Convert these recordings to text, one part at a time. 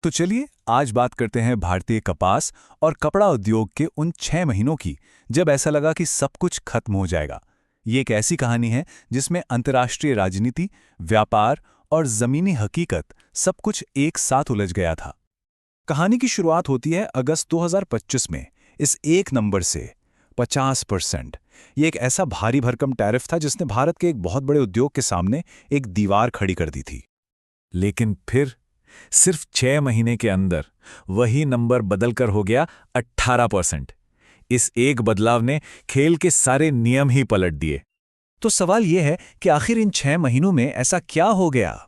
तो चलिए आज बात करते हैं भारतीय कपास और कपड़ा उद्योग के उन 6 महीनों की जब ऐसा लगा कि सब कुछ खत्म हो जाएगा। ये एक ऐसी कहानी है जिसमें अंतर्राष्ट्रीय राजनीति, व्यापार और जमीनी हकीकत सब कुछ एक साथ उलझ गया था। कहानी की शुरुआत होती है अगस्त 2025 में इस एक नंबर से 50%। ये एक ऐसा भारी भरकम टैरिफ था जिसने भारत के एक बहुत बड़े उद्योग के सामने एक दीवार खड़ी कर दी थी। लेकिन फिर सिर्फ 6 महीने के अंदर वही नंबर बदलकर हो गया 18%। इस एक बदलाव ने खेल के सारे नियम ही पलट दिए। तो सवाल यह है कि आखिर इन 6 महीनों में ऐसा क्या हो गया?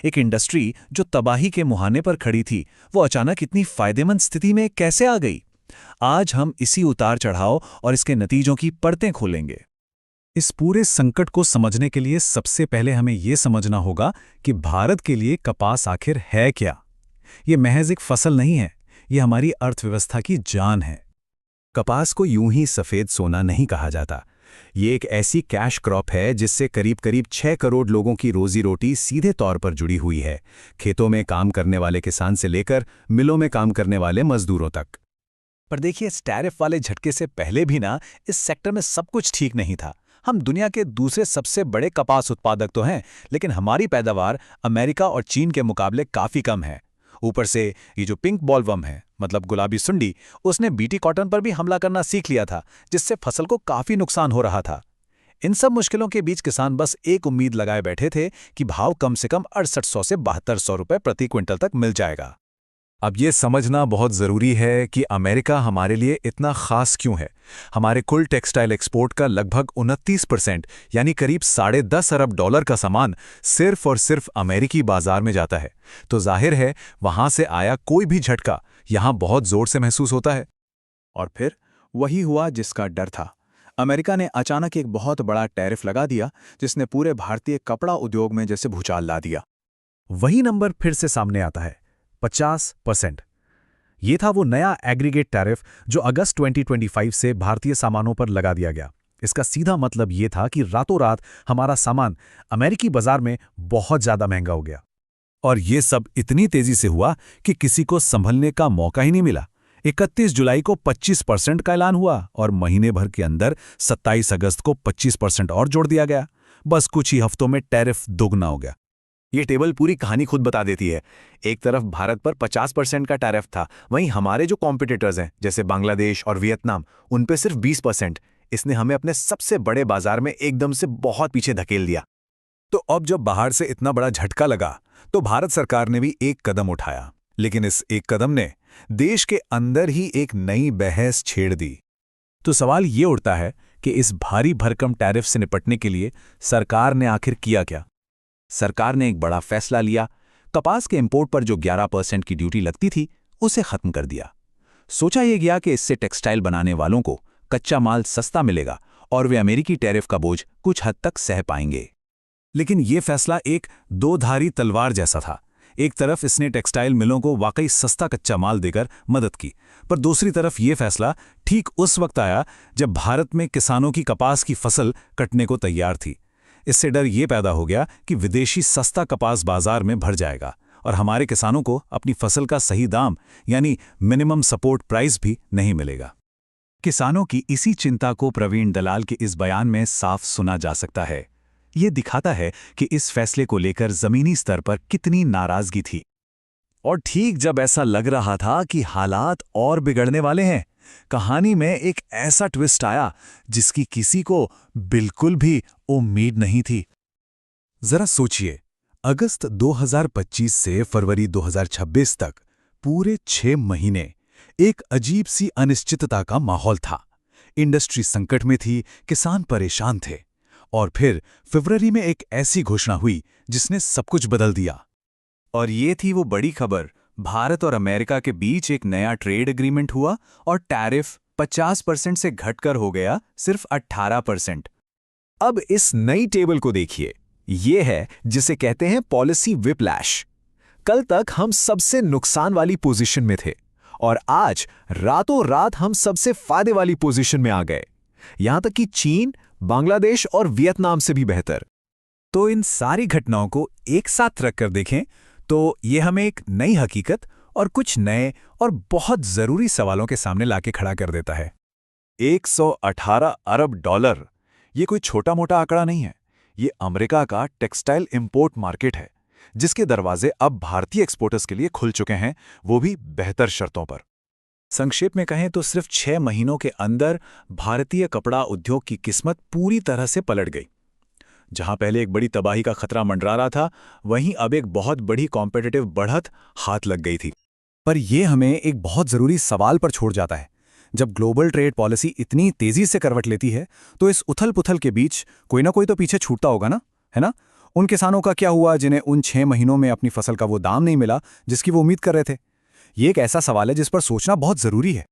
एक इंडस्ट्री जो तबाही के मुहाने पर खड़ी थी, वो अचानक इतनी फायदेमंद स्थिति में कैसे आ गई? आज हम इसी उतार चढ़ाव और इसके नतीजों की परतें खोलेंगे। इस पूरे संकट को समझने के लिए सबसे पहले हमें यह समझना होगा कि भारत के लिए कपास आखिर है क्या। ये महज एक फसल नहीं है, ये हमारी अर्थव्यवस्था की जान है। कपास को यूं ही सफेद सोना नहीं कहा जाता। ये एक ऐसी कैश क्रॉप है जिससे करीब करीब 6 करोड़ लोगों की रोजी रोटी सीधे तौर पर जुड़ी हुई है, खेतों में काम करने वाले किसान से लेकर मिलों में काम करने वाले मजदूरों तक। पर देखिए, इस टैरिफ वाले झटके से पहले भी ना इस सेक्टर में सब कुछ ठीक नहीं था। हम दुनिया के दूसरे सबसे बड़े कपास उत्पादक तो हैं, लेकिन हमारी पैदावार अमेरिका और चीन के मुकाबले काफ़ी कम है। ऊपर से ये जो पिंक बॉलवर्म है, मतलब गुलाबी सुंडी, उसने बीटी कॉटन पर भी हमला करना सीख लिया था, जिससे फसल को काफ़ी नुकसान हो रहा था। इन सब मुश्किलों के बीच किसान बस एक उम्मीद लगाए बैठे थे कि भाव कम से कम 6800 से 7200 रुपए प्रति क्विंटल तक मिल जाएगा। अब ये समझना बहुत ज़रूरी है कि अमेरिका हमारे लिए इतना ख़ास क्यों है। हमारे कुल टेक्सटाइल एक्सपोर्ट का लगभग 29% यानी करीब $10.5 अरब का सामान सिर्फ और सिर्फ अमेरिकी बाजार में जाता है। तो जाहिर है वहाँ से आया कोई भी झटका यहाँ बहुत ज़ोर से महसूस होता है। और फिर वही हुआ जिसका डर था। अमेरिका ने अचानक एक बहुत बड़ा टैरिफ लगा दिया, जिसने पूरे भारतीय कपड़ा उद्योग में जैसे भूचाल ला दिया। वही नंबर फिर से सामने आता है, 50%। ये था वो नया एग्रीगेट टैरिफ जो अगस्त 2025 से भारतीय सामानों पर लगा दिया गया। इसका सीधा मतलब ये था कि रातों रात हमारा सामान अमेरिकी बाजार में बहुत ज़्यादा महंगा हो गया। और ये सब इतनी तेजी से हुआ कि किसी को संभलने का मौका ही नहीं मिला। 31 जुलाई को 25% का ऐलान हुआ और महीने भर के अंदर 27 अगस्त को 25% और जोड़ दिया गया। बस कुछ ही हफ्तों में टैरिफ दोगुना हो गया। ये टेबल पूरी कहानी खुद बता देती है। एक तरफ भारत पर 50% का टैरिफ था, वहीं हमारे जो कॉम्पिटिटर्स हैं जैसे बांग्लादेश और वियतनाम, उन पे सिर्फ 20%। इसने हमें अपने सबसे बड़े बाजार में एकदम से बहुत पीछे धकेल दिया। तो अब जब बाहर से इतना बड़ा झटका लगा तो भारत सरकार ने भी एक कदम उठाया, लेकिन इस एक कदम ने देश के अंदर ही एक नई बहस छेड़ दी। तो सवाल ये उठता है कि इस भारी भरकम टैरिफ से निपटने के लिए सरकार ने आखिर किया क्या? सरकार ने एक बड़ा फैसला लिया। कपास के इंपोर्ट पर जो 11% की ड्यूटी लगती थी, उसे खत्म कर दिया। सोचा यह गया कि इससे टेक्सटाइल बनाने वालों को कच्चा माल सस्ता मिलेगा और वे अमेरिकी टैरिफ का बोझ कुछ हद तक सह पाएंगे। लेकिन यह फैसला एक दो-धारी तलवार जैसा था। एक तरफ इसने टेक्सटाइल मिलों को वाकई सस्ता कच्चा माल देकर मदद की, पर दूसरी तरफ यह फैसला ठीक उस वक्त आया जब भारत में किसानों की कपास की फसल कटने को तैयार थी। इससे डर ये पैदा हो गया कि विदेशी सस्ता कपास बाजार में भर जाएगा और हमारे किसानों को अपनी फसल का सही दाम यानी मिनिमम सपोर्ट प्राइस भी नहीं मिलेगा। किसानों की इसी चिंता को प्रवीण दलाल के इस बयान में साफ सुना जा सकता है। ये दिखाता है कि इस फैसले को लेकर जमीनी स्तर पर कितनी नाराजगी थी। और ठीक जब ऐसा लग रहा था कि हालात और बिगड़ने वाले हैं, कहानी में एक ऐसा ट्विस्ट आया जिसकी किसी को बिल्कुल भी उम्मीद नहीं थी। जरा सोचिए, अगस्त 2025 से फरवरी 2026 तक पूरे 6 महीने एक अजीब सी अनिश्चितता का माहौल था। इंडस्ट्री संकट में थी, किसान परेशान थे। और फिर फरवरी में एक ऐसी घोषणा हुई जिसने सब कुछ बदल दिया। और ये थी वो बड़ी खबर, भारत और अमेरिका के बीच एक नया ट्रेड एग्रीमेंट हुआ और टैरिफ 50% से घटकर हो गया सिर्फ 18%। अब इस नई टेबल को देखिए, ये है जिसे कहते हैं पॉलिसी विप्लैश। कल तक हम सबसे नुकसान वाली पोजीशन में थे और आज रातों रात हम सबसे फायदे वाली पोजीशन में आ गए, यहां तक कि चीन, बांग्लादेश और वियतनाम से भी बेहतर। तो इन सारी घटनाओं को एक साथ रखकर देखें तो ये हमें एक नई हकीकत और कुछ नए और बहुत ज़रूरी सवालों के सामने लाके खड़ा कर देता है। 118 अरब डॉलर, ये कोई छोटा-मोटा आंकड़ा नहीं है। ये अमेरिका का टेक्सटाइल इंपोर्ट मार्केट है, जिसके दरवाजे अब भारतीय एक्सपोर्टर्स के लिए खुल चुके हैं, वो भी बेहतर शर्तों पर। संक्षेप में कहें तो सिर्फ 6 महीनों के अंदर भारतीय कपड़ा उद्योग की किस्मत पूरी तरह से पलट गई। जहां पहले एक बड़ी तबाही का खतरा मंडरा रहा था, वहीं अब एक बहुत बड़ी कॉम्पिटिटिव बढ़त हाथ लग गई थी। पर यह हमें एक बहुत ज़रूरी सवाल पर छोड़ जाता है। जब ग्लोबल ट्रेड पॉलिसी इतनी तेज़ी से करवट लेती है, तो इस उथल-पुथल के बीच कोई ना कोई तो पीछे छूटता होगा ना, है ना? उन किसानों का क्या हुआ जिन्हें उन 6 महीनों में अपनी फसल का वो दाम नहीं मिला, जिसकी वो उम्मीद कर रहे थे? ये एक ऐसा सवाल है जिस पर सोचना बहुत ज़रूरी है।